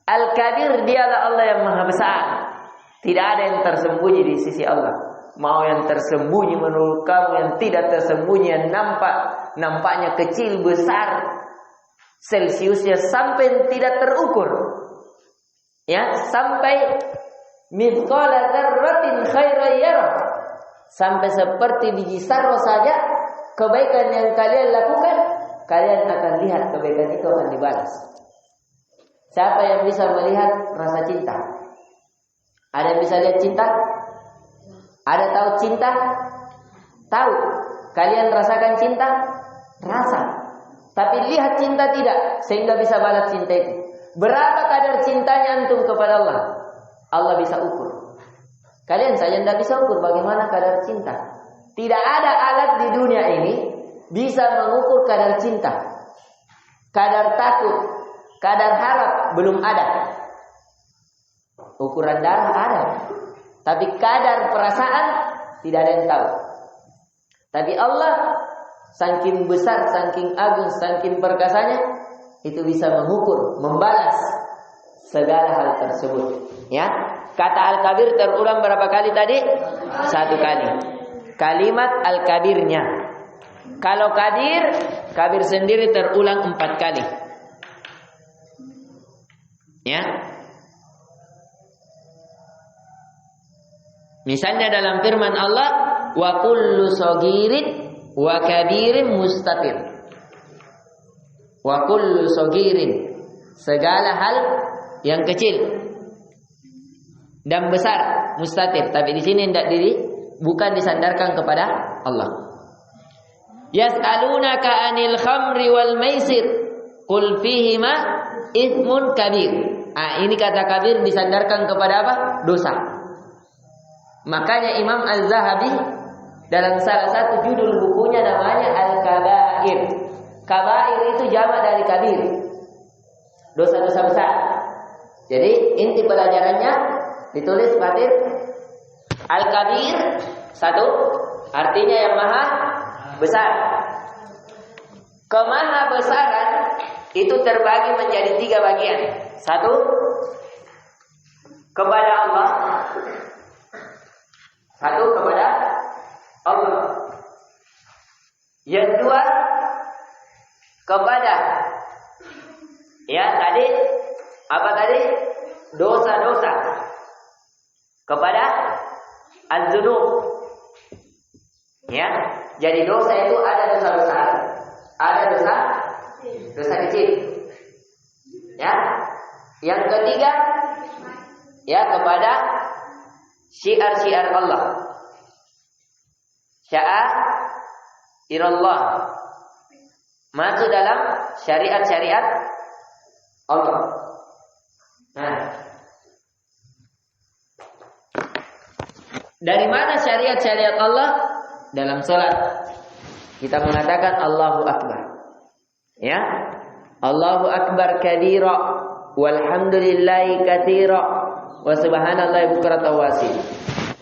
Al-Kabir, dialah Allah yang Maha besar. Tidak ada yang tersembunyi di sisi Allah. Mau yang tersembunyi menurut kamu, yang tidak tersembunyi, yang nampaknya kecil, besar, Celsiusnya sampai tidak terukur. Ya, sampai mithqala dzarratin khairan yarah. Sampai seperti biji sarro saja kebaikan yang kalian lakukan, kalian akan lihat kebaikan itu akan dibalas. Siapa yang bisa melihat rasa cinta? Ada yang bisa lihat cinta? Ada tahu cinta? Tahu. Kalian rasakan cinta? Rasa. Tapi lihat cinta tidak, sehingga bisa balas cinta itu. Berapa kadar cintanya antum kepada Allah? Allah bisa ukur. Kalian saja tidak bisa ukur bagaimana kadar cinta. Tidak ada alat di dunia ini bisa mengukur kadar cinta. Kadar takut, kadar harap belum ada. Ukuran darah ada. Tapi kadar perasaan tidak ada yang tahu. Tapi Allah saking besar, saking agung, saking perkasanya, itu bisa mengukur, membalas segala hal tersebut. Ya, kata Al-Kabir terulang berapa kali tadi? Satu kali. Kalimat Al-Kabirnya. Kalau Kabir sendiri terulang 4 kali. Ya. Misalnya dalam firman Allah, wa kullu sagirin wa kabirin mustatir. Wa kullu sagirin, segala hal yang kecil dan besar, mustatir. Tapi di sini tidak bukan disandarkan kepada Allah. Yas'alunaka 'anil khamri wal maisir qul fihima ithmun kabir. Ini kata kabir disandarkan kepada apa? Dosa. Makanya Imam Az-Zahabi dalam salah satu judul bukunya namanya Al-Kabair. Kabair itu jamak dari kabir, dosa-dosa besar. Jadi inti pelajarannya ditulis Fatir Al-Kabir, satu artinya yang maha besar. Kemaha besaran itu terbagi menjadi 3 bagian. Satu, kepada Allah. Satu, kepada Allah. Yang dua, kepada tadi apa tadi? Dosa-dosa. Kepada az-dzunub. Jadi dosa itu ada dosa besar, ada dosa kecil. Yang ketiga, kepada syiar-syiar Allah. Sya'airullah. Masuk dalam syariat-syariat Allah. Dari mana syariat-syariat Allah? Dalam salat. Kita mengatakan Allahu Akbar. Allahu Akbar kabira walhamdulillahi katsira wa subhanallahi bukratan wa asila.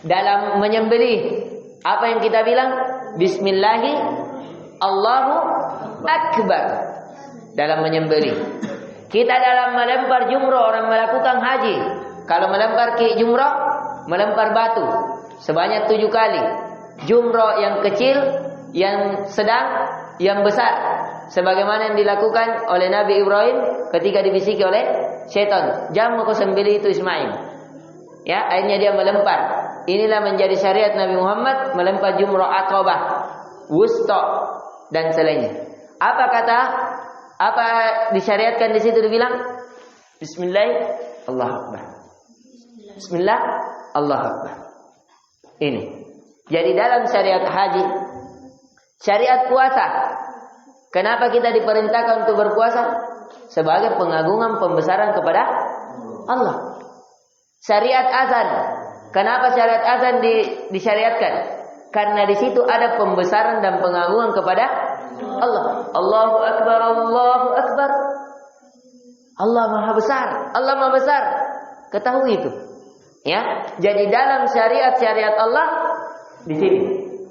Dalam menyembelih, apa yang kita bilang? Bismillahi Allahu Akbar. Dalam menyembelih. Kita dalam melempar jumroh, orang melakukan haji. Kalau melempar jumroh, melempar batu sebanyak 7 kali. Jumroh yang kecil, yang sedang, yang besar. Sebagaimana yang dilakukan oleh Nabi Ibrahim ketika dibisiki oleh syaitan. Jangan kau sembelih itu Ismail. Akhirnya dia melempar. Inilah menjadi syariat Nabi Muhammad, melempar jumroh Aqabah, wusta dan selainnya. Apa disyariatkan di situ dibilang? Bismillah, Allahu Akbar. Bismillah, Allahu Akbar. Ini. Jadi dalam syariat haji, syariat puasa, kenapa kita diperintahkan untuk berpuasa? Sebagai pengagungan pembesaran kepada Allah. Syariat azan, kenapa syariat azan disyariatkan? Karena di situ ada pembesaran dan pengagungan kepada Allah. Allahu Akbar, Allahu Akbar. Allah Maha Besar, Allah Maha Besar. Ketahui itu. Jadi dalam syariat-syariat Allah di sini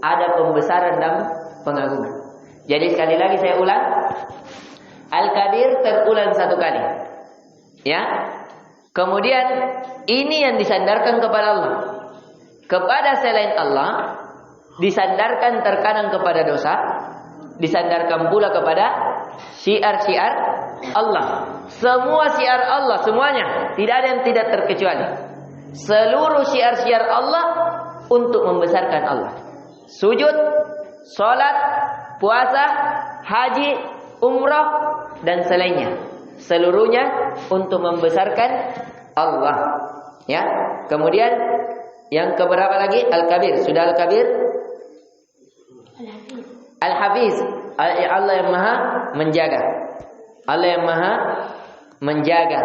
ada pembesaran dan pengagungan. Jadi sekali lagi saya ulang, Al-Kabir terulang 1 kali. Kemudian ini yang disandarkan kepada Allah. Kepada selain Allah disandarkan terkadang kepada dosa, disandarkan pula kepada syiar-syiar Allah. Semua syiar Allah, semuanya, tidak ada yang tidak terkecuali. Seluruh syiar-syiar Allah untuk membesarkan Allah. Sujud, salat, puasa, haji, umrah dan selainnya. Seluruhnya untuk membesarkan Allah. Kemudian yang keberapa lagi? Al-Kabir. Sudah Al-Kabir? Al-Hafiz. Allah yang Maha menjaga. Allah yang Maha menjaga.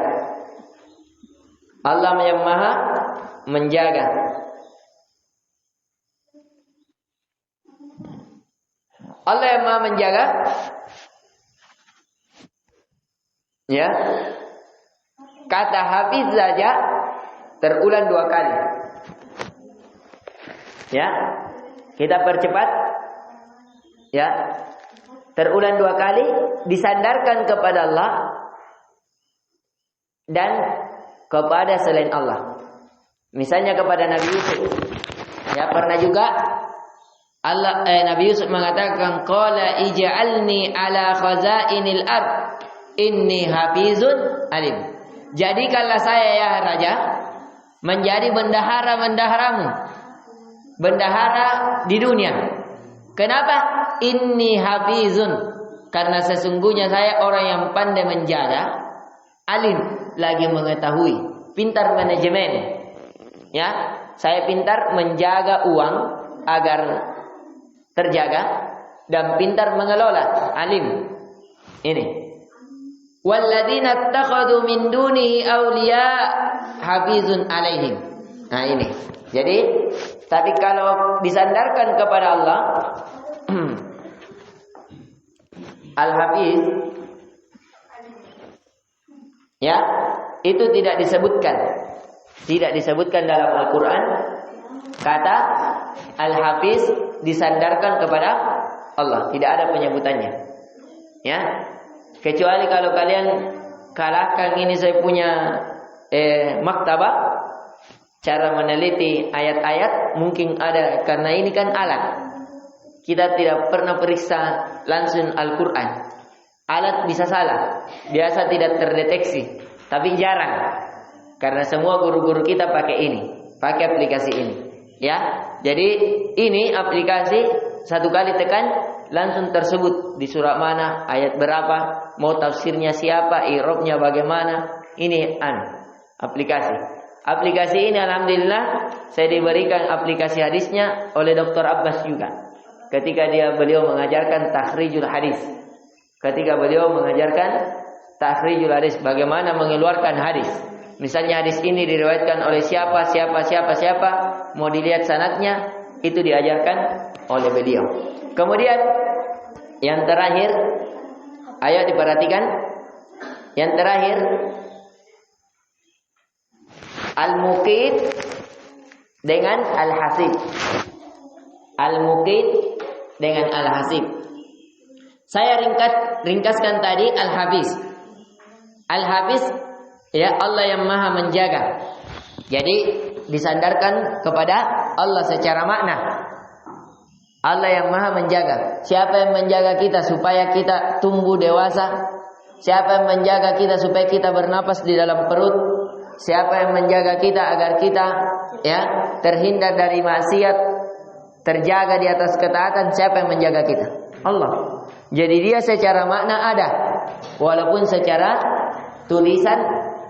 Allah yang Maha menjaga. Allah yang Maha menjaga. Kata hafiz saja terulang 2 kali. Kita percepat. Terulang 2 kali, disandarkan kepada Allah dan kepada selain Allah. Misalnya kepada Nabi Yusuf. Pernah juga Nabi Yusuf mengatakan, qala ij'alni ala khazainil ard inni hafizun alim. Jadikanlah saya ya raja menjadi bendahara-bendaharamu, bendahara di dunia. Kenapa? inni hafizun, karena sesungguhnya saya orang yang pandai menjaga, alim, lagi mengetahui, pintar manajemen. Ya, saya pintar menjaga uang agar terjaga dan pintar mengelola, alim. Ini. Walladzina ittakhadhu min dunihi awliya hafizun alaihim. Nah, ini. Jadi, tapi kalau disandarkan kepada Allah, Al-Hafiz, ya, itu tidak disebutkan. Tidak disebutkan dalam Al-Quran kata Al-Hafiz disandarkan kepada Allah. Tidak ada penyebutannya. Ya, kecuali kalau kalian kalahkan ini, saya punya maktabah, cara meneliti ayat-ayat mungkin ada, karena ini kan alat. Kita tidak pernah periksa langsung Al-Quran. Alat bisa salah, biasa tidak terdeteksi, tapi jarang. Karena semua guru-guru kita pakai ini, pakai aplikasi ini. Ya, jadi ini aplikasi satu kali tekan langsung tersebut di surah mana, ayat berapa, mau tafsirnya siapa, i'rabnya bagaimana. Ini aplikasi. Aplikasi ini alhamdulillah saya diberikan aplikasi hadisnya oleh Dr. Abbas juga. Ketika beliau mengajarkan takhrijul hadis. Ketika beliau mengajarkan takhrijul hadis, bagaimana mengeluarkan hadis. Misalnya hadis ini diriwayatkan oleh siapa, mau dilihat sanadnya, itu diajarkan oleh beliau. Kemudian yang terakhir, ayo diperhatikan. Yang terakhir, Al-Muqit dengan Al-Hasib. Al-Muqit dengan Al-Hasib. Saya ringkaskan tadi Al-Hafiz. Al-Hafiz, ya, Allah yang maha menjaga. Jadi disandarkan kepada Allah secara makna. Allah yang maha menjaga. Siapa yang menjaga kita supaya kita tumbuh dewasa? Siapa yang menjaga kita supaya kita bernapas di dalam perut? Siapa yang menjaga kita agar kita, ya, terhindar dari maksiat, terjaga di atas ketaatan? Siapa yang menjaga kita? Allah. Jadi dia secara makna ada, walaupun secara tulisan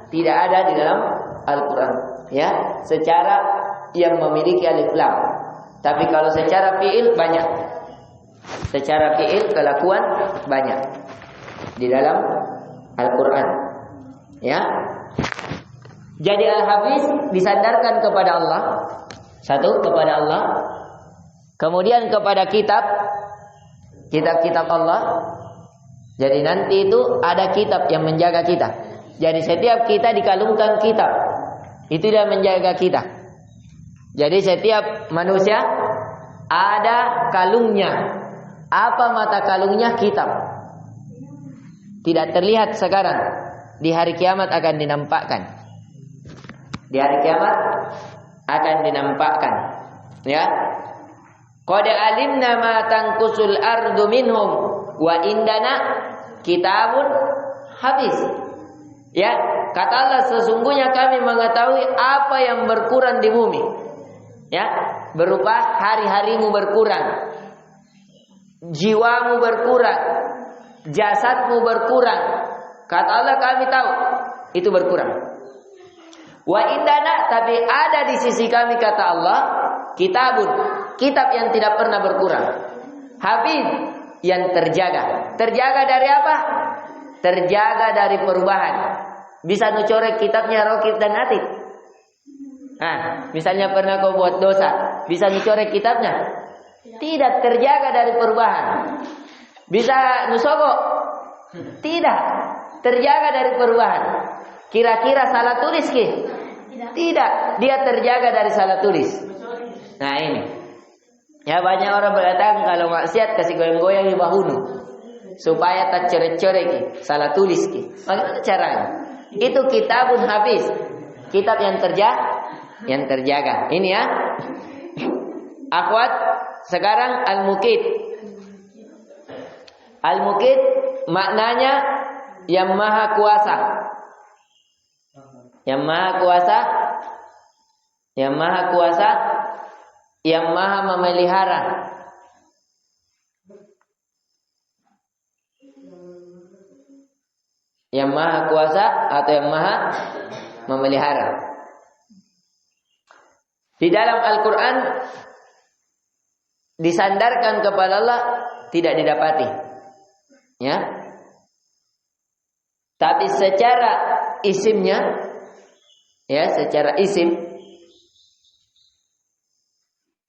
tidak ada di dalam Al-Quran, ya, secara yang memiliki alif lam. Tapi kalau secara fiil banyak, secara fiil kelakuan banyak di dalam Al-Quran, ya. Jadi Al-Hafiz disandarkan kepada Allah, satu kepada Allah, kemudian kepada kitab-kitab Allah. Jadi nanti itu ada kitab yang menjaga kita. Jadi setiap kita dikalungkan kitab, itu dia menjaga kita. Jadi setiap manusia ada kalungnya. Apa mata kalungnya? Kitab. Tidak terlihat sekarang. Di hari kiamat akan dinampakkan. Di hari kiamat akan dinampakkan. Ya. Qad alimna ma tanqusul ardu minhum wa indana kitabun hafiz. Ya, kata Allah, sesungguhnya kami mengetahui apa yang berkurang di bumi. Ya, berupa hari-harimu berkurang, jiwamu berkurang, jasadmu berkurang. Kata Allah, kami tahu itu berkurang. Wa indana, tapi ada di sisi kami, kata Allah, kitabun, kitab yang tidak pernah berkurang. Hafiz, yang terjaga. Terjaga dari apa? Terjaga dari perubahan. Bisa nucorek kitabnya Raqib dan Atid. Nah, misalnya pernah kau buat dosa, bisa nucorek kitabnya? Tidak, terjaga dari perubahan. Bisa nusogok? Tidak, terjaga dari perubahan. Kira-kira salah tulis ki? Tidak, dia terjaga dari salah tulis. Nah ini, ya, banyak orang berkata kalau maksiat kasih goyang-goyang di bahumu supaya tak coret-coret, salah tulis ki. Bagaimana caranya? Itu kitabun hafiz, kitab yang terjaga. Ini ya, akhwat. Sekarang al-muqit. Al-muqit maknanya yang maha kuasa. Yang maha kuasa, yang maha kuasa, yang maha memelihara. Yang maha kuasa atau yang maha memelihara. Di dalam Al-Quran disandarkan kepada Allah tidak didapati. Ya. Tapi secara isimnya, ya, secara isim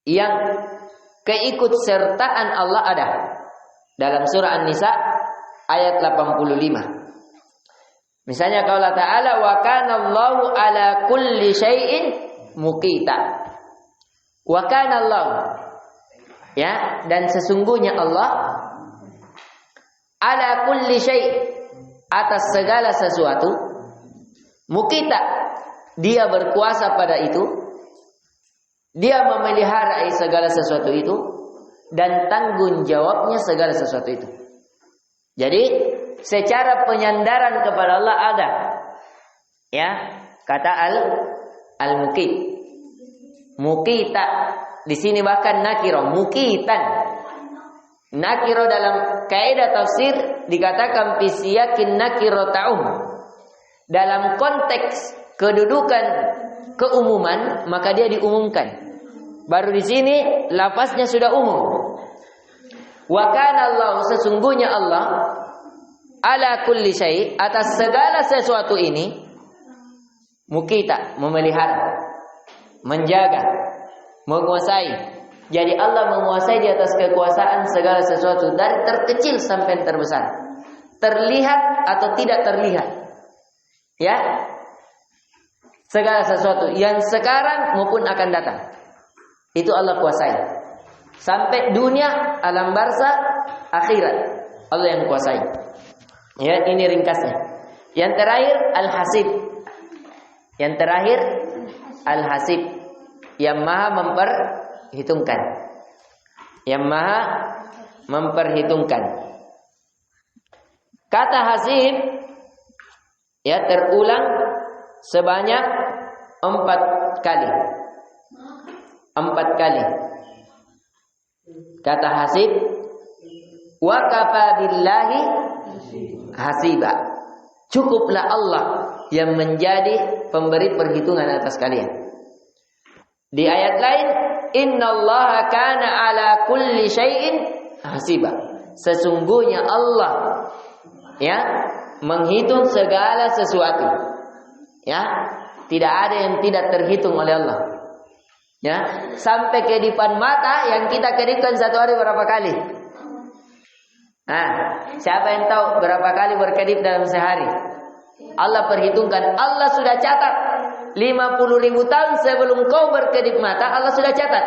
yang keikutsertaan Allah ada dalam surah An-Nisa ayat 85. Misalnya qaula ta'ala wa kana Allahu ala kulli syai'in muqita. Wa kana Allah, ya, dan sesungguhnya Allah ala kulli syai', atas segala sesuatu, muqita, dia berkuasa pada itu, dia memelihara segala sesuatu itu, dan tanggung jawabnya segala sesuatu itu. Jadi secara penyandaran kepada Allah ada, ya, kata al-muqit, muqita. Di sini bahkan nakiro, muqitan. Nakiro dalam kaidah tafsir dikatakan fisiyakin nakiro ta'um. Dalam konteks kedudukan keumuman maka dia diumumkan. Baru di sini lafaznya sudah umum. Wa kana Allah, sesungguhnya Allah ala kulli syai', atas segala sesuatu ini, muqita, memelihara, menjaga, menguasai. Jadi Allah menguasai di atas kekuasaan segala sesuatu dari terkecil sampai terbesar, terlihat atau tidak terlihat, ya, segala sesuatu yang sekarang maupun akan datang itu Allah kuasai. Sampai dunia, alam barzah, akhirat, Allah yang kuasai. Ya, ini ringkasnya. Yang terakhir al-hasib. Yang terakhir al-hasib, yang maha memperhitungkan. Yang maha memperhitungkan. Kata hasib ya terulang sebanyak 4 kali. 4 kali. Kata hasib, wa kafa billahi hasiba. Cukuplah Allah yang menjadi pemberi perhitungan atas kalian. Di ayat lain, innallaha kana ala kulli syai'in hasiba. Sesungguhnya Allah ya menghitung segala sesuatu. Ya, tidak ada yang tidak terhitung oleh Allah. Ya, sampai kedipan mata yang kita kedipkan satu hari berapa kali? Nah, siapa yang tahu berapa kali berkedip dalam sehari? Allah perhitungkan. Allah sudah catat 50.000 tahun sebelum kau berkedip mata. Allah sudah catat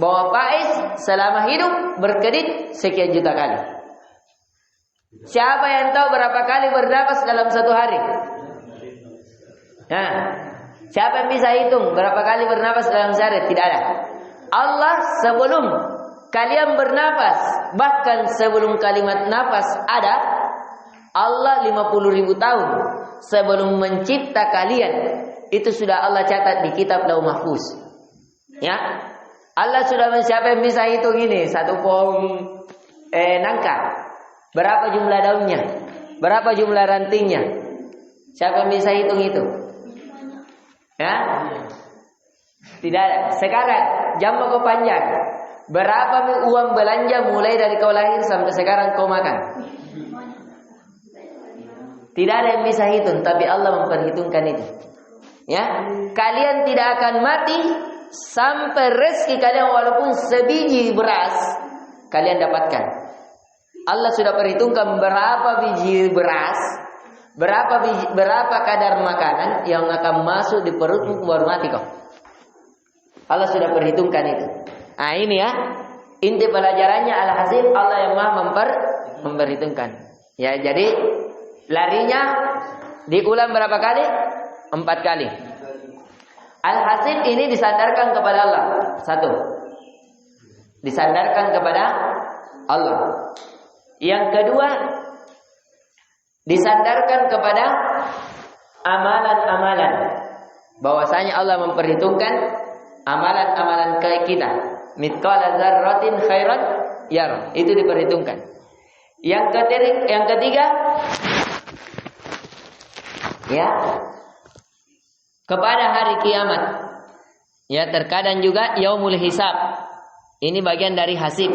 bahwa Faiz selama hidup berkedip sekian juta kali. Siapa yang tahu berapa kali bernapas dalam satu hari? Nah, siapa yang bisa hitung berapa kali bernapas dalam sehari? Tidak ada. Allah sebelum kalian bernapas, bahkan sebelum kalimat nafas ada, Allah 50.000 tahun sebelum mencipta kalian, itu sudah Allah catat di kitab Lauh Mahfuz. Ya, Allah sudah, siapa yang bisa hitung ini? Satu pohon nangka, berapa jumlah daunnya, berapa jumlah rantingnya? Siapa yang bisa hitung itu? Ya, tidak ada. Sekarang jam kau panjang, berapa uang belanja mulai dari kau lahir sampai sekarang kau makan? Tidak ada yang bisa hitung, tapi Allah memperhitungkan itu. Ya, kalian tidak akan mati sampai rezeki kalian walaupun sebiji beras kalian dapatkan. Allah sudah perhitungkan berapa biji beras, berapa kadar makanan yang akan masuk di perutmu baru mati kau. Allah sudah perhitungkan itu. Nah ini ya, inti pelajarannya al-hasib, Allah yang maha memperhitungkan. Ya, jadi larinya diulang berapa kali? 4 kali. Al-hasib ini disandarkan kepada Allah. 1. Disandarkan kepada Allah. Yang kedua, disandarkan kepada amalan-amalan. Bahwasanya Allah memperhitungkan amalan-amalan kita. Mithqala dzarratin khairan yarah. Itu diperhitungkan. Yang ketiga Ya. Kepada hari kiamat. Ya, terkadang juga yaumul hisab. Ini bagian dari hasib.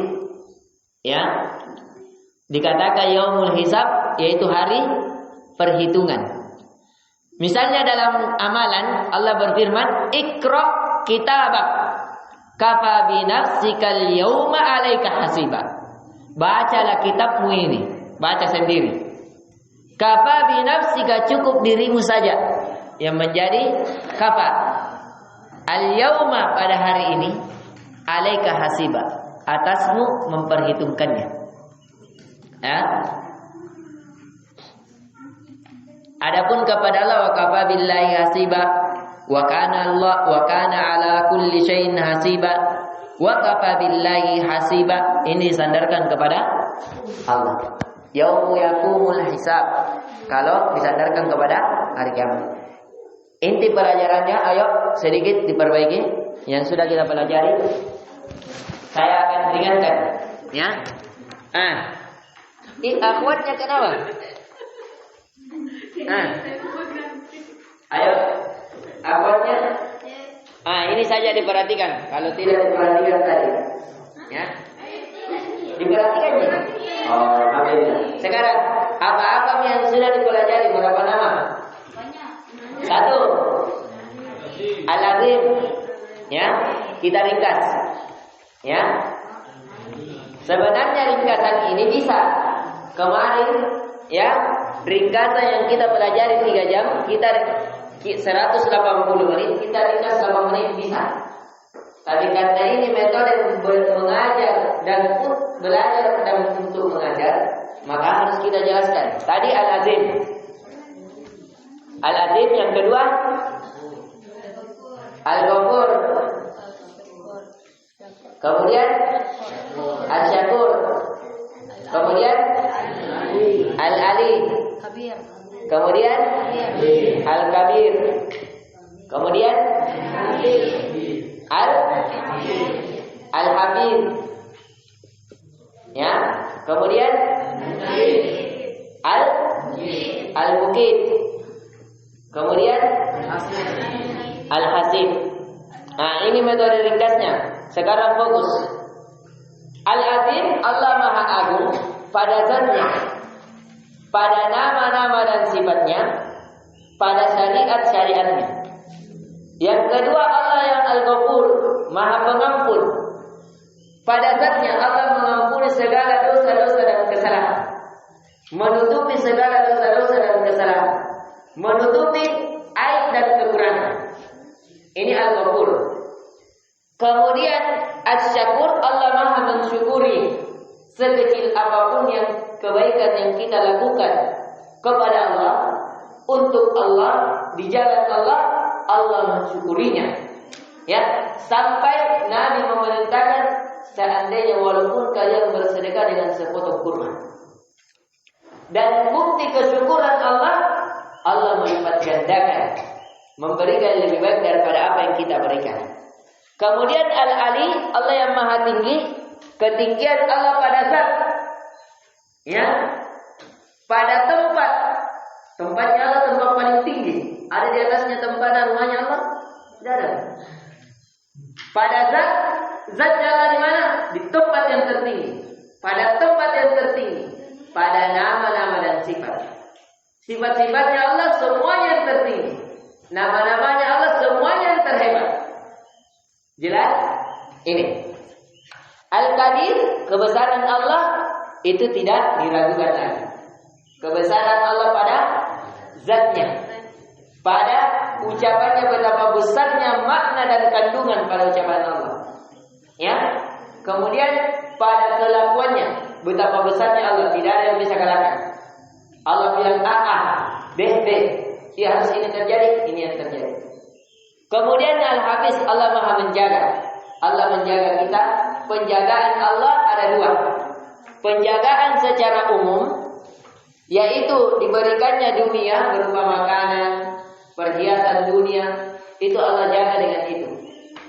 Ya. Dikatakan yaumul hisab yaitu hari perhitungan. Misalnya dalam amalan Allah berfirman, "Iqra kitabak kafa bi nafsikal yauma 'alaika hasiba." Bacalah kitabmu ini, baca sendiri. Kafa bi nafsika, cukup dirimu saja yang menjadi kafa. Al yauma, pada hari ini, 'alaika hasiba, atasmu memperhitungkannya. Ya. Adapun kepada Allah, wa kafa billahi hasiba, wa kana Allah wa kana ala kulli syai'in hasiba, wa kafa billahi hasiba. Ini disandarkan kepada Allah. Yaumu yakumul hisab, kalau disandarkan kepada hari kiamat. Inti pelajarannya, ayo sedikit diperbaiki yang sudah kita pelajari. Saya akan ringankan, ya. Akhwatnya kenapa? Ayo, akhwatnya. Ini saja diperhatikan. Kalau tidak diperhatikan tadi, ya. Diperhatikan ya. Oh, alhamdulillah. Sekarang apa-apa yang sudah dipelajari, berapa nama? Banyak. 1. Al-Azim. Ya, kita ringkas. Ya. Sebenarnya ringkasan ini bisa. Kemarin, ya, ringkasan yang kita pelajari 3 jam, kita 180 menit, kita ringkas 8 menit bisa. Tapi karena ini metode mengajar dan belajar dan untuk mengajar, maka harus kita jelaskan. Tadi Al-Azim. Al-Azim yang kedua Al-Ghafur. Kemudian Al-Syakur. Kemudian Al-Ali. Kemudian Al-Kabir. Kemudian Al-Habib. Ya, kemudian Al-Mukid. Kemudian Al-Hasib. Ini metode ringkasnya. Sekarang fokus. Al-Azim, Allah Maha Agung pada zatnya, pada nama-nama dan sifatnya, pada syariat-syariatnya. Yang kedua, Allah yang Al-Ghafur, Maha Pengampun. Pada zatnya Allah mengampuni segala dosa-dosa dan kesalahan, menutupi segala dosa-dosa dan kesalahan, menutupi aib dan kekurangan. Ini Al-Ghafur. Kemudian Asy-Syakur, Allah Maha mensyukuri sekecil apapun yang kebaikan yang kita lakukan kepada Allah, untuk Allah, di jalan Allah, Allah mensyukurinya. Ya, sampai Nabi memerintahkan, seandainya walaupun kalian bersedekah dengan sepotong kurma. Dan bukti kesyukuran Allah, Allah melipat gandakan, memberikan lebih baik daripada apa yang kita berikan. Kemudian Al-Ali, Allah yang Maha Tinggi, ketinggian Allah pada zat, ya, pada tempat. Tempatnya Allah tempat paling tinggi. Ada di atasnya tempatnya rumahnya Allah? Tidak ada. Pada zatnya Allah di mana? Di tempat yang tertinggi. Pada tempat yang tertinggi. Pada nama-nama dan sifat. Sifat-sifatnya Allah semuanya yang tertinggi. Nama-namanya Allah semuanya yang terhebat. Jelas? Ini. Al-Qadir, kebesaran Allah itu tidak diragukan lagi. Kebesaran Allah pada zatnya, pada ucapannya, betapa besarnya makna dan kandungan pada ucapan Allah. Ya. Kemudian pada kelakuannya, betapa besarnya Allah, tidak ada yang bisa kalahkan. Allah bilang A, B. Ya, harus ini terjadi, ini yang terjadi. Kemudian Al-Hafiz, Allah Maha menjaga. Allah menjaga kita. Penjagaan Allah ada 2. Penjagaan secara umum, yaitu diberikannya dunia berupa makanan, perhiasan dunia, itu Allah jaga dengan itu.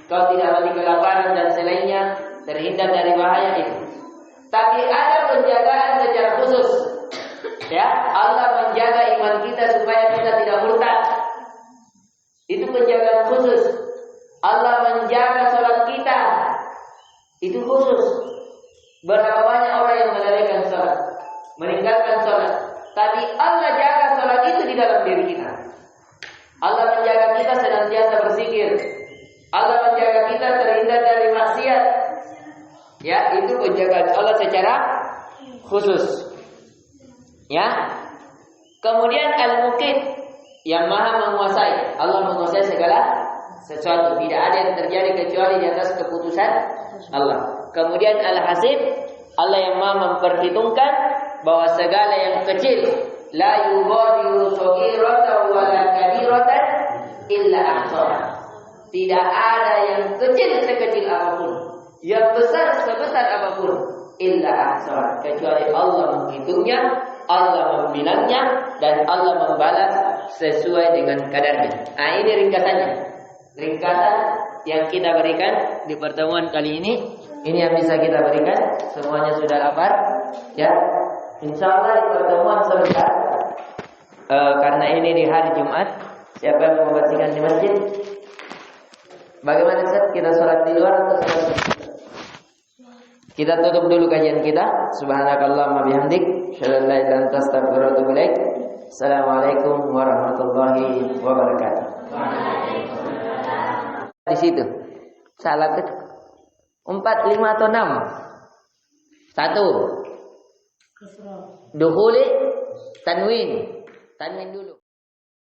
Kau tidak mati kelaparan dan selainnya, terhindar dari bahaya itu. Tapi ada penjagaan secara khusus, Ya, Allah menjaga iman kita supaya kita tidak murtad. Itu penjagaan khusus. Allah menjaga sholat kita. Itu khusus. Berapa banyak orang yang melalaikan sholat, meninggalkan sholat, tapi Allah jaga sholat itu di dalam diri kita. Allah menjaga kita senantiasa berzikir. Allah menjaga kita terhindar dari maksiat. Ya, itu penjagaan Allah secara khusus. Ya. Kemudian Al-Muqit, yang Maha menguasai. Allah menguasai segala sesuatu. Tidak ada yang terjadi kecuali di atas keputusan Allah. Kemudian Al-Hasib, Allah yang Maha memperhitungkan bahwa segala yang kecil, la yughadiru shaghiratan wa la kabiratan illa ahsaha. Tidak ada yang kecil sekecil apapun, yang besar sebesar apapun, illa ahsaha, kecuali Allah menghitungnya, Allah membilangnya, dan Allah membalas sesuai dengan kadarnya. Nah, ini ringkasannya. Ringkasan yang kita berikan di pertemuan kali ini. Ini yang bisa kita berikan. Semuanya sudah lapar, ya. Insya Allah di pertemuan sebentar. Karena ini di hari Jumat. Siapa yang mau bersihkan di masjid? Bagaimana Ustaz? Kita sholat di luar atau sholat di masjid? Kita tutup dulu kajian kita. Subhanakallahumma bihamdik, asyhadu an la ilaha illa anta, astaghfiruka wa atubu ilaik. Assalamualaikum warahmatullahi wabarakatuh. Di situ. Salah ke 4, 5 atau 6? 1. Dukhuli tanwin. Tanwin dulu.